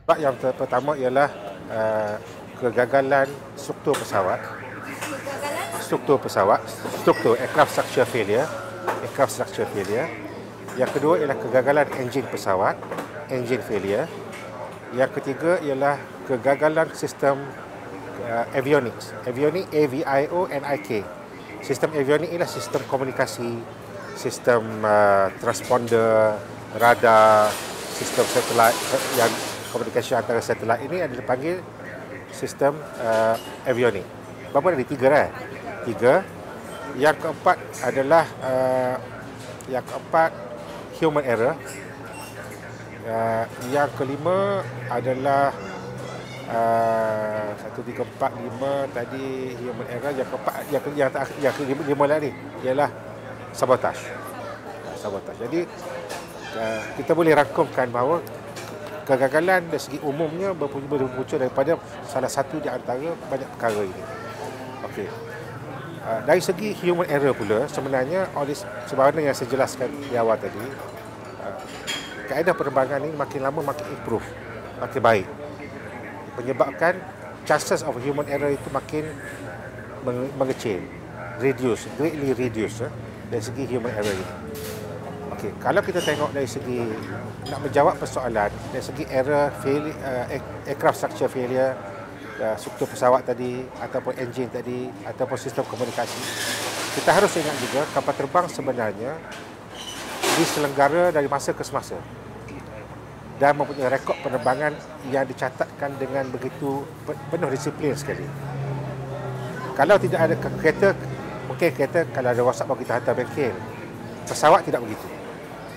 Sebab yang pertama ialah kegagalan struktur pesawat. Struktur aircraft structure failure. Yang kedua ialah kegagalan enjin pesawat, engine failure. Yang ketiga ialah kegagalan sistem avionics. Avionics, AVIONIK. Sistem avionik ialah sistem komunikasi, sistem transponder, radar, sistem satelit yang komunikasi antara satelit ini adalah dipanggil sistem avionik. Berapa ada? Tiga kan? Tiga. Yang keempat adalah human error. Yang kelima adalah 1, 3, 4, 5 tadi human error. Yang keempat, yang kelima lagi ialah sabotage. Jadi kita boleh rangkumkan bahawa kegagalan dari segi umumnya berpunca daripada salah satu di antara banyak perkara ini. Okey. Dari segi human error pula, sebenarnya sebagaimana yang saya jelaskan di awal tadi, kaedah penerbangan ini makin lama makin improve, makin baik. Menyebabkan chances of human error itu makin mengecil, greatly reduce dari segi human error ini. Okey, kalau kita tengok dari segi nak menjawab persoalan dari segi error aircraft structure failure, struktur pesawat tadi ataupun enjin tadi ataupun sistem komunikasi, kita harus ingat juga kapal terbang sebenarnya diselenggara dari masa ke semasa dan mempunyai rekod penerbangan yang dicatatkan dengan begitu penuh disiplin sekali. Kalau tidak ada kereta, mungkin kereta kalau ada rosak baru kita hantar bengkel. Pesawat tidak begitu.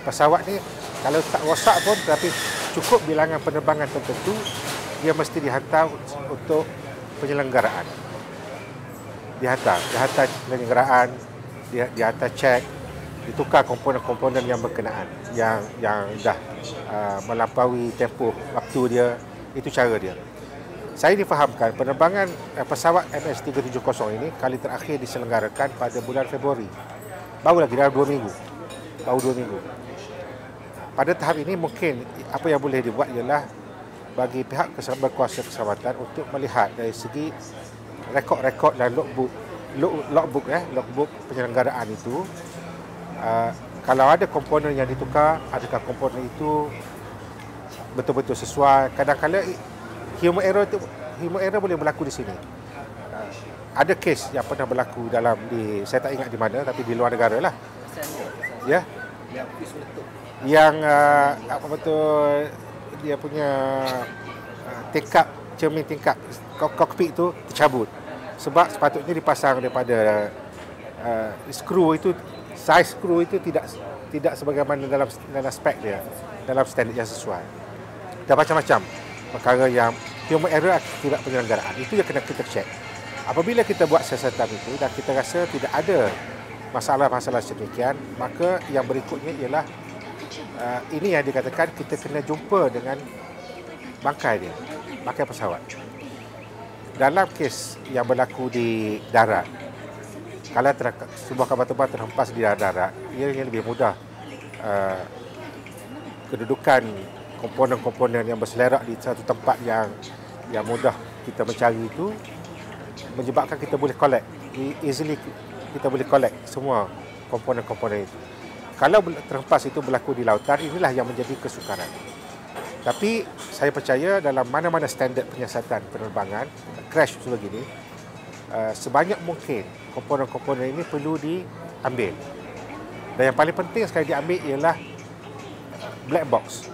Pesawat ni kalau tak rosak pun, tapi cukup bilangan penerbangan tertentu, dia mesti dihantar untuk penyelenggaraan. Dihantar penyelenggaraan, dihantar cek, ditukar komponen-komponen yang berkenaan, yang dah melampaui tempoh waktu dia. Itu cara dia. Saya difahamkan penerbangan pesawat MS370 ini kali terakhir diselenggarakan pada bulan Februari. Baru lagi dalam 2 minggu. Pada tahap ini mungkin apa yang boleh dibuat ialah bagi pihak berkuasa keselamatan untuk melihat dari segi rekod-rekod dan logbook penyelenggaraan itu. Kalau ada komponen yang ditukar, adakah komponen itu betul-betul sesuai. Kadang-kadang human error boleh berlaku di sini. Ada kes yang pernah berlaku saya tak ingat di mana, tapi di luar negara lah. Ya. Yang dia punya cermin tingkap kokpit itu tercabut. Sebab sepatutnya dipasang daripada skru itu, size skru itu tidak sebagaimana dalam spek dia, dalam standard yang sesuai. Dan macam-macam perkara yang human error akibat penyelenggaraan itu yang kena kita cek. Apabila kita buat siasatan itu dan kita rasa tidak ada masalah-masalah sedemikian, maka yang berikutnya ialah ini yang dikatakan kita kena jumpa dengan bangkai pesawat. Dalam kes yang berlaku di darat, kalau sebuah kapal terbang terhempas di darat, ianya lebih mudah kedudukan komponen-komponen yang berselerak di satu tempat yang mudah kita mencari itu, menyebabkan kita boleh collect kita boleh collect semua komponen-komponen itu. Kalau terhempas itu berlaku di lautan, inilah yang menjadi kesukaran. Tapi saya percaya dalam mana-mana standard penyiasatan penerbangan, crash sebegini, sebanyak mungkin komponen-komponen ini perlu diambil. Dan yang paling penting sekali diambil ialah black box,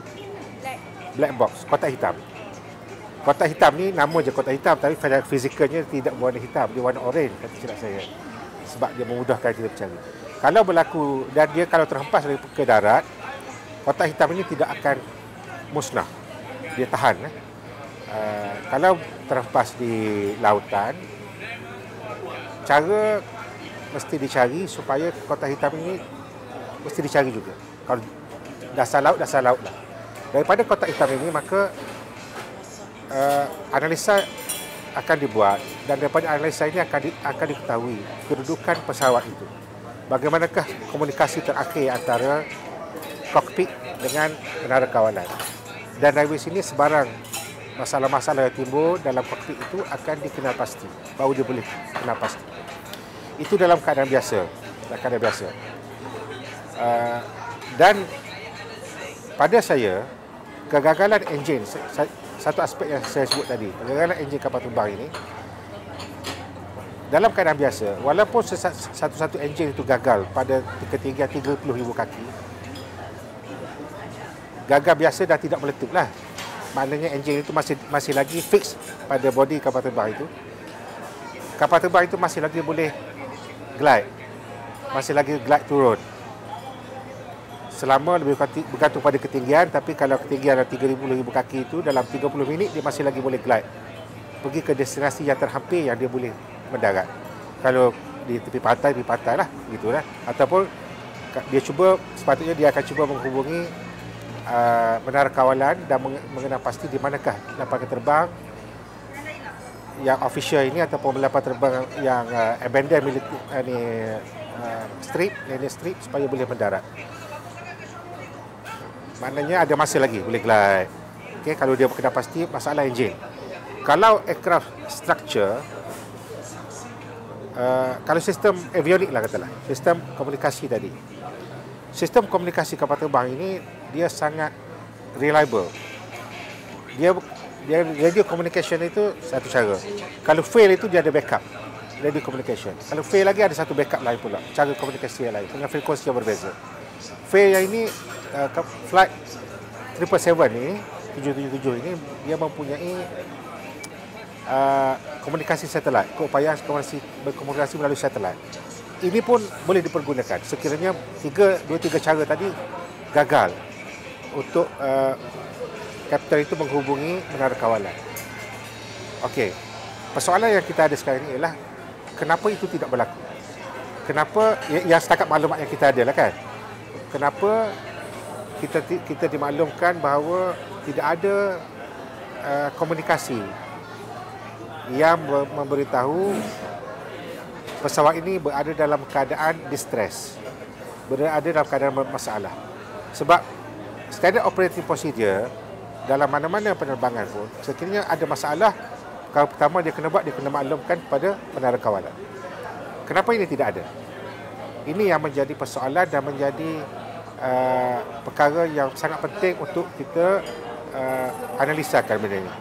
kotak hitam. Kotak hitam ni nama je kotak hitam, tapi fizikalnya tidak berwarna hitam, dia warna oren, kata silap saya. Sebab dia memudahkan kita mencari. Kalau berlaku dan dia kalau terhempas dari ke darat, kotak hitam ini tidak akan musnah. Dia tahan. Kalau terhempas di lautan, cara mesti dicari supaya kotak hitam ini mesti dicari juga. Kalau dasar laut lah. Daripada kotak hitam ini, maka analisa akan dibuat dan daripada analisa ini akan diketahui kedudukan pesawat itu. Bagaimanakah komunikasi terakhir antara kokpit dengan menara kawalan. Dan dari sini sebarang masalah-masalah yang timbul dalam kokpit itu akan dikenal pasti, baru dia boleh kenal pasti. Itu dalam keadaan biasa, dan pada saya kegagalan enjin, satu aspek yang saya sebut tadi, kegagalan enjin kapal terbang ini dalam keadaan biasa, walaupun satu-satu enjin itu gagal pada ketinggian 30,000 kaki, gagal biasa dah tidak meletup lah. Maknanya enjin itu masih lagi fix pada bodi kapal terbang itu. Kapal terbang itu masih lagi boleh glide, masih lagi glide turun. Selama lebih bergantung pada ketinggian, tapi kalau ketinggian 30,000 kaki itu dalam 30 minit dia masih lagi boleh glide pergi ke destinasi yang terhampir yang dia boleh mendarat. Kalau di tepi pantai lah, gitulah. Ataupun sepatutnya dia akan cuba menghubungi menara kawalan dan mengenal pasti di manakah lapangan terbang yang official ini ataupun lapangan terbang yang abandoned landing strip supaya boleh mendarat. Maknanya ada masa lagi boleh glide. Okay, kalau dia kenal pasti masalah enjin. Kalau aircraft structure, kalau sistem avionik lah katalah, sistem komunikasi tadi. Sistem komunikasi kapal terbang ini dia sangat reliable. Radio communication itu satu cara. Kalau fail itu dia ada backup. Radio communication. Kalau fail lagi ada satu backup lain pula. Cara komunikasi yang lain dengan frekuensi yang berbeza. Fail yang ini flight 777 ini 777 ini dia mempunyai komunikasi satelit, keupayaan berkomunikasi melalui satelit. Ini pun boleh dipergunakan sekiranya 2-3 cara tadi gagal untuk kapten itu menghubungi menara kawalan. Okey, persoalan yang kita ada sekarang ini ialah kenapa itu tidak berlaku? Kenapa yang setakat maklumat yang kita ada lah kan? Kenapa kita dimaklumkan bahawa tidak ada komunikasi yang memberitahu pesawat ini berada dalam keadaan distress, berada dalam keadaan bermasalah. Sebab standard operating procedure dalam mana-mana penerbangan pun, sekiranya ada masalah, kalau pertama dia kena maklumkan kepada menara kawalan. Kenapa ini tidak ada? Ini yang menjadi persoalan dan menjadi perkara yang sangat penting untuk kita analisakan benda ini.